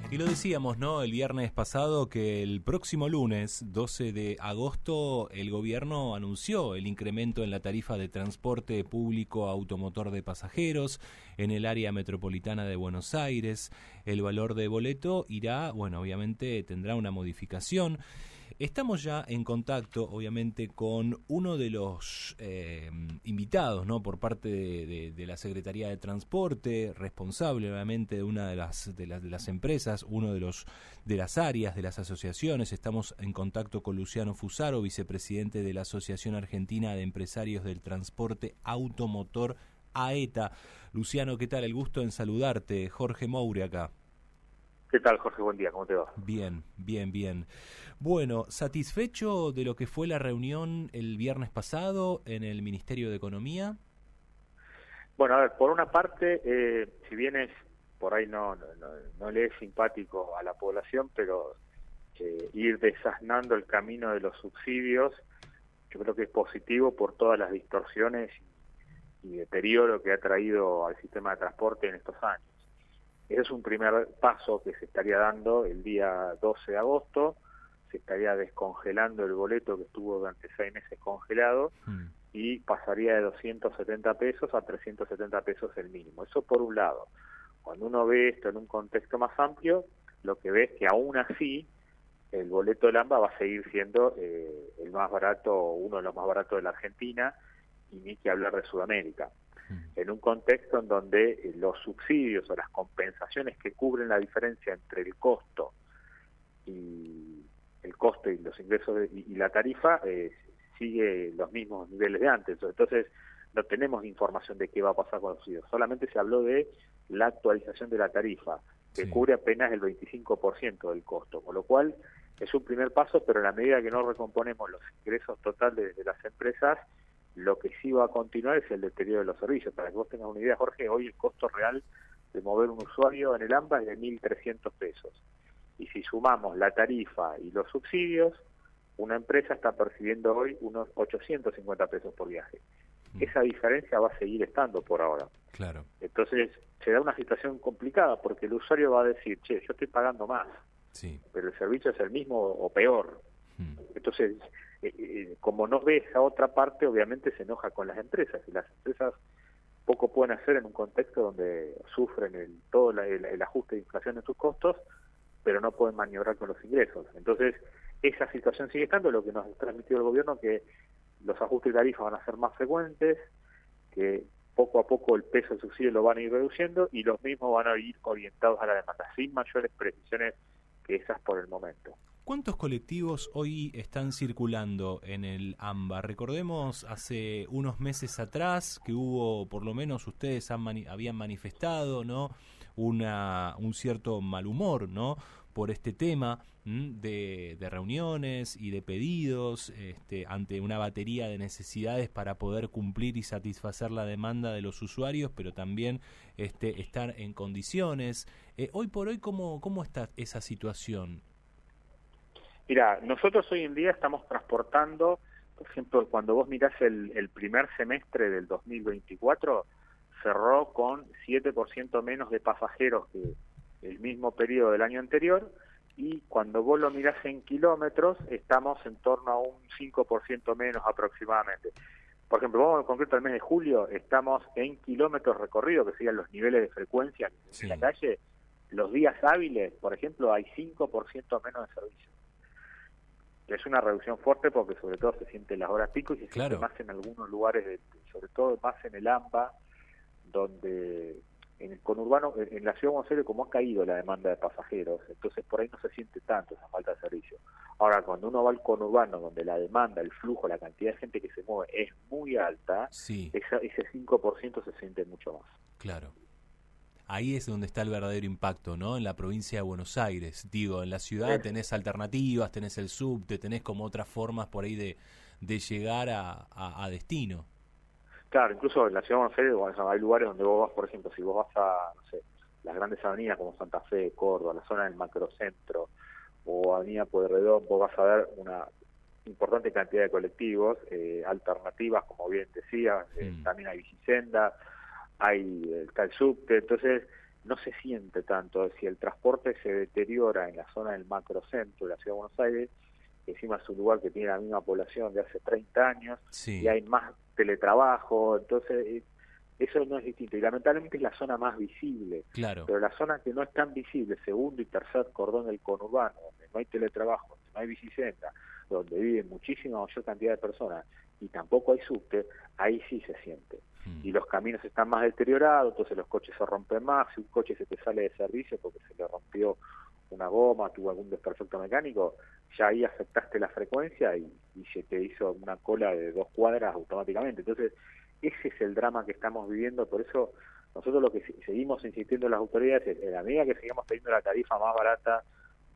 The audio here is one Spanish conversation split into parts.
Y lo decíamos, ¿no? El viernes pasado que el próximo lunes, 12 de agosto, el gobierno anunció el incremento en la tarifa de transporte público automotor de pasajeros en el área metropolitana de Buenos Aires. El valor de boleto irá, bueno, obviamente tendrá una modificación. Estamos ya en contacto, obviamente, con uno de los invitados, ¿no? Por parte de la Secretaría de Transporte, responsable, obviamente, de una de las empresas, uno de las áreas, de las asociaciones. Estamos en contacto con Luciano Fusaro, vicepresidente de la Asociación Argentina de Empresarios del Transporte Automotor, AETA. Luciano, ¿qué tal? El gusto en saludarte. Jorge Moure acá. ¿Qué tal, Jorge? Buen día, ¿cómo te va? Bien, bien, bien. Bueno, ¿satisfecho de lo que fue la reunión el viernes pasado en el Ministerio de Economía? Bueno, a ver, por una parte, si bien es por ahí no le es simpático a la población, pero ir desasnando el camino de los subsidios, yo creo que es positivo por todas las distorsiones y deterioro que ha traído al sistema de transporte en estos años. Ese es un primer paso que se estaría dando el día 12 de agosto, se estaría descongelando el boleto que estuvo durante 6 meses congelado y pasaría de 270 pesos a 370 pesos el mínimo. Eso por un lado. Cuando uno ve esto en un contexto más amplio, lo que ve es que aún así el boleto del AMBA va a seguir siendo el más barato, uno de los más baratos de la Argentina, y ni que hablar de Sudamérica. En un contexto en donde los subsidios o las compensaciones que cubren la diferencia entre el costo y los ingresos y la tarifa sigue los mismos niveles de antes. Entonces no tenemos información de qué va a pasar con los subsidios. Solamente se habló de la actualización de la tarifa, que cubre apenas el 25% del costo, con lo cual es un primer paso, pero en la medida que no recomponemos los ingresos totales de las empresas, lo que sí va a continuar es el deterioro de los servicios. Para que vos tengas una idea, Jorge, hoy el costo real de mover un usuario en el AMBA es de 1.300 pesos. Y si sumamos la tarifa y los subsidios, una empresa está percibiendo hoy unos 850 pesos por viaje. Esa diferencia va a seguir estando por ahora. Claro. Entonces, se da una situación complicada porque el usuario va a decir, che, yo estoy pagando más, sí, pero el servicio es el mismo o peor. Entonces, como no ve esa otra parte, obviamente se enoja con las empresas, y las empresas poco pueden hacer en un contexto donde sufren todo el ajuste de inflación en sus costos, pero no pueden maniobrar con los ingresos. Entonces, esa situación sigue estando, lo que nos ha transmitido el gobierno, que los ajustes de tarifa van a ser más frecuentes, que poco a poco el peso del subsidio lo van a ir reduciendo y los mismos van a ir orientados a la demanda, sin mayores precisiones que esas por el momento. ¿Cuántos colectivos hoy están circulando en el AMBA? Recordemos hace unos meses atrás que hubo, por lo menos ustedes habían manifestado, ¿no? Un cierto mal humor, ¿no? Por este tema de reuniones y de pedidos ante una batería de necesidades para poder cumplir y satisfacer la demanda de los usuarios, pero también estar en condiciones. Hoy por hoy, ¿cómo está esa situación? Mira, nosotros hoy en día estamos transportando, por ejemplo, cuando vos mirás el primer semestre del 2024, cerró con 7% menos de pasajeros que el mismo periodo del año anterior, y cuando vos lo mirás en kilómetros, estamos en torno a un 5% menos aproximadamente. Por ejemplo, vamos en concreto al mes de julio, estamos en kilómetros recorridos, que serían los niveles de frecuencia en la calle. Los días hábiles, por ejemplo, hay 5% menos de servicio. Es una reducción fuerte porque sobre todo se siente en las horas pico y se siente más en algunos lugares, sobre todo más en el AMBA, donde en el conurbano, en la ciudad de Buenos Aires, como ha caído la demanda de pasajeros, entonces por ahí no se siente tanto esa falta de servicio. Ahora, cuando uno va al conurbano, donde la demanda, el flujo, la cantidad de gente que se mueve es muy alta, ese 5% se siente mucho más. Claro. Ahí es donde está el verdadero impacto, ¿no? En la provincia de Buenos Aires. Digo, en la ciudad tenés alternativas, tenés el subte, tenés como otras formas por ahí de llegar a destino. Claro, incluso en la ciudad de Buenos Aires hay lugares donde vos vas, por ejemplo, si vos vas a, no sé, las grandes avenidas como Santa Fe, Córdoba, la zona del macrocentro, o Avenida Pueyrredón, vos vas a ver una importante cantidad de colectivos, alternativas, como bien decía, también hay bicicenda, está el subte, entonces no se siente tanto. Si el transporte se deteriora en la zona del macrocentro de la Ciudad de Buenos Aires, encima es un lugar que tiene la misma población de hace 30 años, Sí, y hay más teletrabajo, entonces eso no es distinto. Y lamentablemente es la zona más visible, claro. pero la zona que no es tan visible, segundo y tercer cordón del conurbano, donde no hay teletrabajo, donde no hay bicicleta, donde vive muchísima mayor cantidad de personas, y tampoco hay subte, ahí sí se siente. Y los caminos están más deteriorados, entonces los coches se rompen más. Si un coche se te sale de servicio porque se le rompió una goma, tuvo algún desperfecto mecánico, ya ahí afectaste la frecuencia y se te hizo una cola de 2 cuadras automáticamente. Entonces, ese es el drama que estamos viviendo. Por eso nosotros lo que seguimos insistiendo en las autoridades es, en la medida que sigamos teniendo la tarifa más barata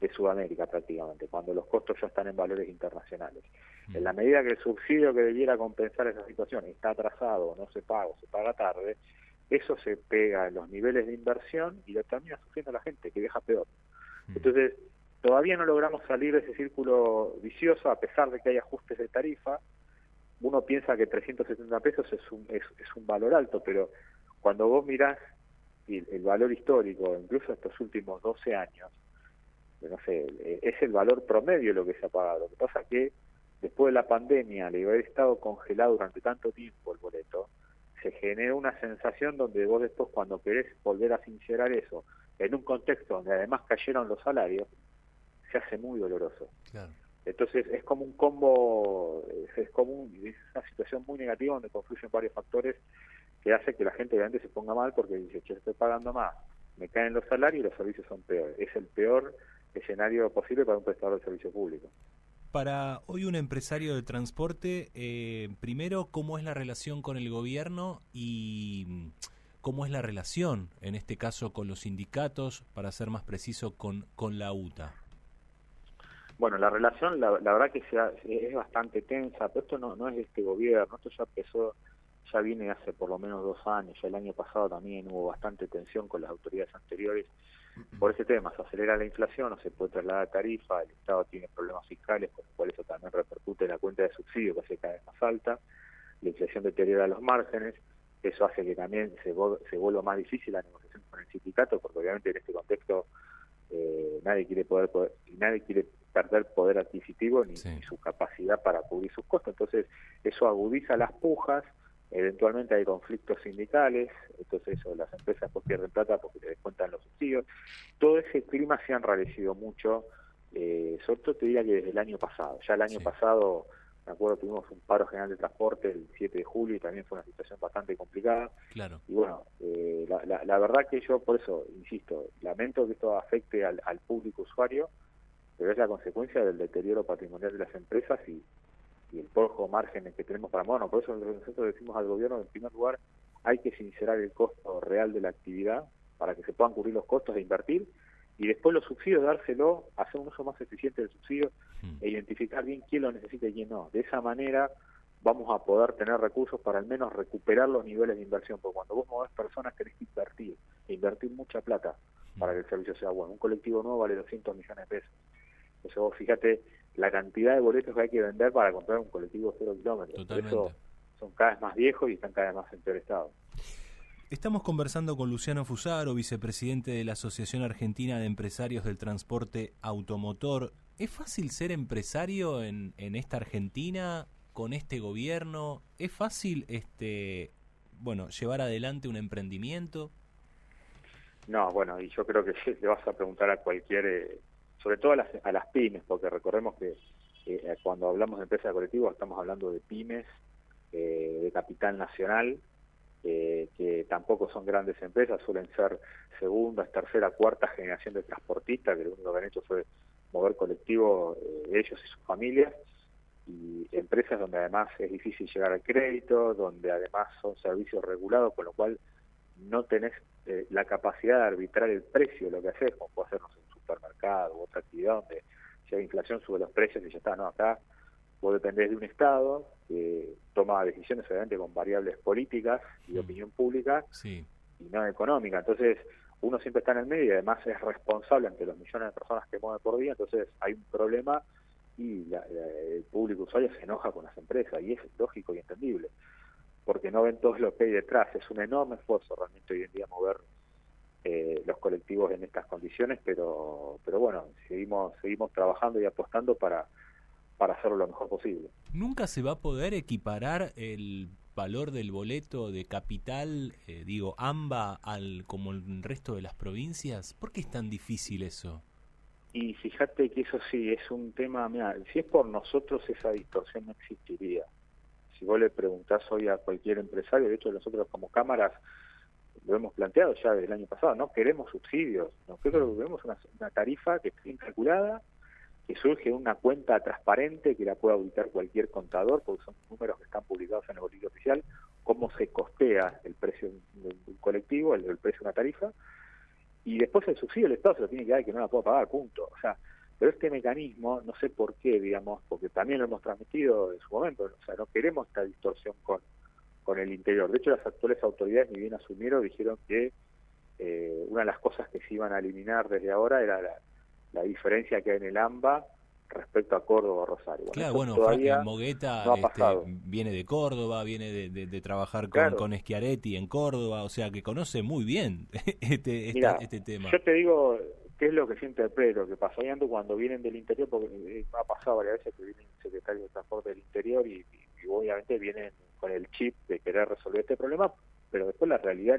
de Sudamérica prácticamente, cuando los costos ya están en valores internacionales. En la medida que el subsidio que debiera compensar esa situación está atrasado, no se paga o se paga tarde, eso se pega en los niveles de inversión y lo termina sufriendo la gente, que deja peor. Entonces, todavía no logramos salir de ese círculo vicioso, a pesar de que hay ajustes de tarifa. Uno piensa que 370 pesos es un valor alto, pero cuando vos mirás el valor histórico, incluso estos últimos 12 años, no sé, es el valor promedio lo que se ha pagado. Lo que pasa es que después de la pandemia, al haber estado congelado durante tanto tiempo el boleto, se genera una sensación donde vos después, cuando querés volver a sincerar eso, en un contexto donde además cayeron los salarios, se hace muy doloroso. Claro. Entonces es como un combo, es una situación muy negativa donde confluyen varios factores que hace que la gente obviamente se ponga mal porque dice, che, estoy pagando más, me caen los salarios y los servicios son peores. Es el peor escenario posible para un prestador de servicio público. Para hoy un empresario de transporte, primero, ¿cómo es la relación con el gobierno y cómo es la relación, en este caso, con los sindicatos, para ser más preciso, con la UTA? Bueno, la relación, la verdad que es bastante tensa, pero esto no es de este gobierno, esto ya empezó, ya viene hace por lo menos 2 años, ya el año pasado también hubo bastante tensión con las autoridades anteriores por ese tema. Se acelera la inflación, no se puede trasladar tarifa, el Estado tiene problemas fiscales, con lo cual eso también repercute en la cuenta de subsidio, que hace cada vez más alta, la inflación deteriora los márgenes, eso hace que también se vuelva más difícil la negociación con el sindicato, porque obviamente en este contexto nadie quiere perder poder adquisitivo ni su capacidad para cubrir sus costos. Entonces eso agudiza las pujas, eventualmente hay conflictos sindicales, entonces eso, las empresas pues pierden plata porque les descuentan los subsidios. Todo ese clima se ha enrarecido mucho, sobre todo te diría que desde el año pasado. Ya el año pasado, me acuerdo, tuvimos un paro general de transporte el 7 de julio y también fue una situación bastante complicada. Claro. Y bueno, la verdad que yo por eso, insisto, lamento que esto afecte al público usuario, pero es la consecuencia del deterioro patrimonial de las empresas y el poco margen que tenemos para movernos. Por eso nosotros decimos al gobierno, en primer lugar, hay que sincerar el costo real de la actividad para que se puedan cubrir los costos de invertir, y después los subsidios dárselo, hacer un uso más eficiente del subsidio e identificar bien quién lo necesita y quién no. De esa manera vamos a poder tener recursos para al menos recuperar los niveles de inversión, porque cuando vos movés personas tenés que invertir mucha plata para que el servicio sea bueno. Un colectivo nuevo vale 200 millones de pesos. Eso vos fíjate la cantidad de boletos que hay que vender para comprar un colectivo 0 kilómetros. Por eso son cada vez más viejos y están cada vez más en peor estado. Estamos conversando con Luciano Fusaro, vicepresidente de la Asociación Argentina de Empresarios del Transporte Automotor. ¿Es fácil ser empresario en esta Argentina con este gobierno? ¿Es fácil llevar adelante un emprendimiento? No, bueno, y yo creo que le vas a preguntar a cualquier, sobre todo a las pymes, porque recordemos que cuando hablamos de empresas de colectivos estamos hablando de pymes, de capital nacional, que tampoco son grandes empresas, suelen ser segunda, tercera, cuarta generación de transportistas, que lo único que han hecho fue mover colectivos ellos y sus familias, y empresas donde además es difícil llegar al crédito, donde además son servicios regulados, con lo cual no tenés la capacidad de arbitrar el precio de lo que haces, como puede hacernos en un supermercado u otra actividad donde si hay inflación sube los precios y ya está. No, acá vos dependés de un Estado que toma decisiones obviamente con variables políticas y de opinión pública y no económica. Entonces uno siempre está en el medio y además es responsable ante los millones de personas que mueve por día. Entonces hay un problema y el público usuario se enoja con las empresas, y es lógico y entendible, porque no ven todo lo que hay detrás. Es un enorme esfuerzo realmente hoy en día mover los colectivos en estas condiciones, pero bueno, seguimos trabajando y apostando para hacerlo lo mejor posible. ¿Nunca se va a poder equiparar el valor del boleto de capital, AMBA, como el resto de las provincias? ¿Por qué es tan difícil eso? Y fíjate que eso sí, es un tema, mira, si es por nosotros esa distorsión no existiría. Si vos le preguntás hoy a cualquier empresario, de hecho nosotros como cámaras lo hemos planteado ya desde el año pasado, no queremos subsidios, nosotros queremos una tarifa que esté bien calculada, que surge una cuenta transparente que la pueda auditar cualquier contador, porque son números que están publicados en el boletín oficial, cómo se costea el precio de un colectivo, el precio de una tarifa, y después el subsidio del Estado se lo tiene que dar, que no la puedo pagar, punto. O sea, pero este mecanismo, no sé por qué, digamos, porque también lo hemos transmitido en su momento, o sea, no queremos esta distorsión con el interior. De hecho, las actuales autoridades, ni bien asumieron, dijeron que una de las cosas que se iban a eliminar desde ahora era la diferencia que hay en el AMBA respecto a Córdoba o Rosario. Claro, bueno, Mogueta no viene de Córdoba, viene de trabajar claro. con Schiaretti en Córdoba, o sea que conoce muy bien este tema. Yo te digo qué es lo que siempre interpreto, que pasa ando cuando vienen del interior, porque me ha pasado varias veces que vienen secretarios de transporte del interior y obviamente vienen con el chip de querer resolver este problema, pero después la realidad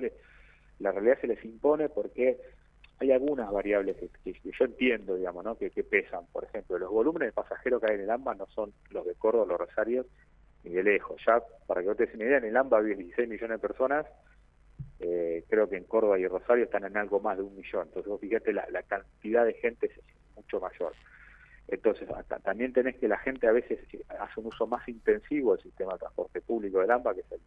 se les impone porque hay algunas variables que yo entiendo, digamos, ¿no? que pesan. Por ejemplo, los volúmenes de pasajeros que hay en el AMBA no son los de Córdoba, los Rosarios, ni de lejos. Ya, para que vos te des una idea, en el AMBA viven 16 millones de personas, creo que en Córdoba y Rosario están en algo más de 1 millón. Entonces, vos fíjate, la cantidad de gente es mucho mayor. Entonces, también tenés que la gente a veces hace un uso más intensivo del sistema de transporte público del AMBA, que es el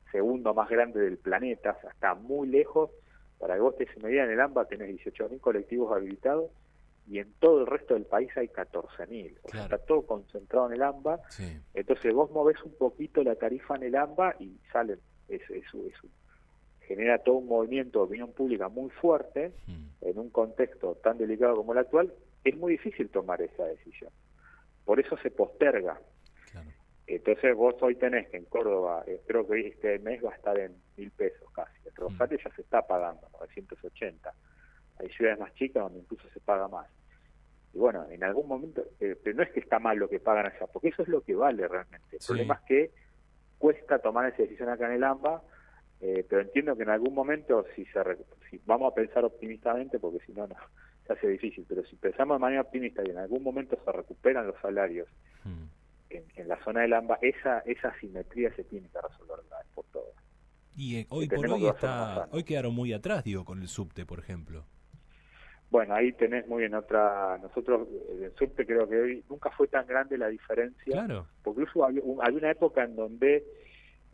segundo más grande del planeta, o sea, está muy lejos. Para que vos te des una idea, en el AMBA tenés 18.000 colectivos habilitados y en todo el resto del país hay 14.000. O sea, está todo concentrado en el AMBA. Sí. Entonces vos movés un poquito la tarifa en el AMBA y salen. Genera todo un movimiento de opinión pública muy fuerte en un contexto tan delicado como el actual. Es muy difícil tomar esa decisión. Por eso se posterga. Claro. Entonces vos hoy tenés que en Córdoba, creo que este mes va a estar en 1.000 pesos casi. En Rosario ya se está pagando, 980. Hay ciudades más chicas donde incluso se paga más. Y bueno, en algún momento, pero no es que está mal lo que pagan allá, porque eso es lo que vale realmente. El problema es que cuesta tomar esa decisión acá en el AMBA, pero entiendo que en algún momento, si vamos a pensar optimistamente, porque si no, se hace difícil, pero si pensamos de manera optimista y en algún momento se recuperan los salarios en la zona del AMBA, esa asimetría se tiene que resolver una vez por todas. Y hoy por hoy quedaron muy atrás, con el subte, por ejemplo. Bueno, ahí tenés muy bien nosotros, el subte creo que hoy nunca fue tan grande la diferencia, claro. Porque incluso había una época en donde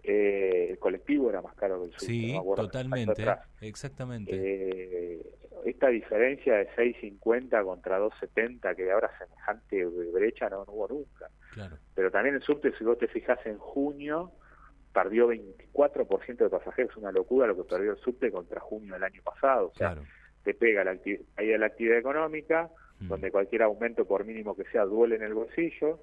el colectivo era más caro que el subte. Sí, ¿no? totalmente, exactamente. Esta diferencia de 6.50 contra 2.70, que ahora semejante brecha no hubo nunca. Claro. Pero también el subte, si vos te fijás en junio, perdió 24% de pasajeros, una locura lo que perdió el subte contra junio del año pasado. O sea, claro. Te pega la actividad económica, donde cualquier aumento, por mínimo que sea, duele en el bolsillo.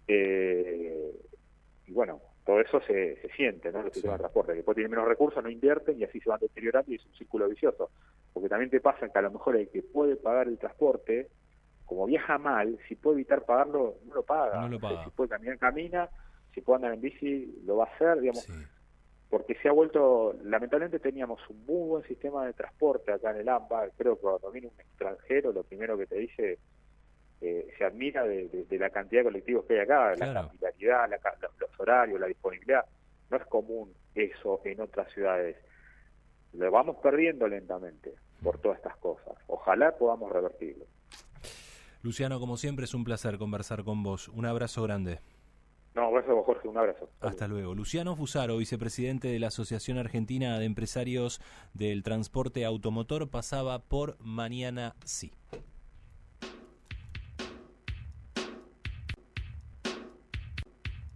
Y bueno, todo eso se siente, ¿no? Los sistemas de transporte, que después tienen menos recursos, no invierten y así se van deteriorando y es un círculo vicioso. Porque también te pasa que a lo mejor el que puede pagar el transporte, como viaja mal, si puede evitar pagarlo, no lo paga. No lo paga. Si puede caminar, camina, si puede andar en bici, lo va a hacer, digamos. Porque se ha vuelto, lamentablemente teníamos un muy buen sistema de transporte acá en el AMBA. Creo que cuando viene un extranjero, lo primero que te dice, se admira de la cantidad de colectivos que hay acá, claro. La capilaridad, los horarios, la disponibilidad. No es común eso en otras ciudades. Lo vamos perdiendo lentamente por todas estas cosas. Ojalá podamos revertirlo. Luciano, como siempre, es un placer conversar con vos. Un abrazo grande. No, un abrazo, Jorge, un abrazo. Hasta luego. Luciano Fusaro, vicepresidente de la Asociación Argentina de Empresarios del Transporte Automotor, pasaba por Mañana Sí.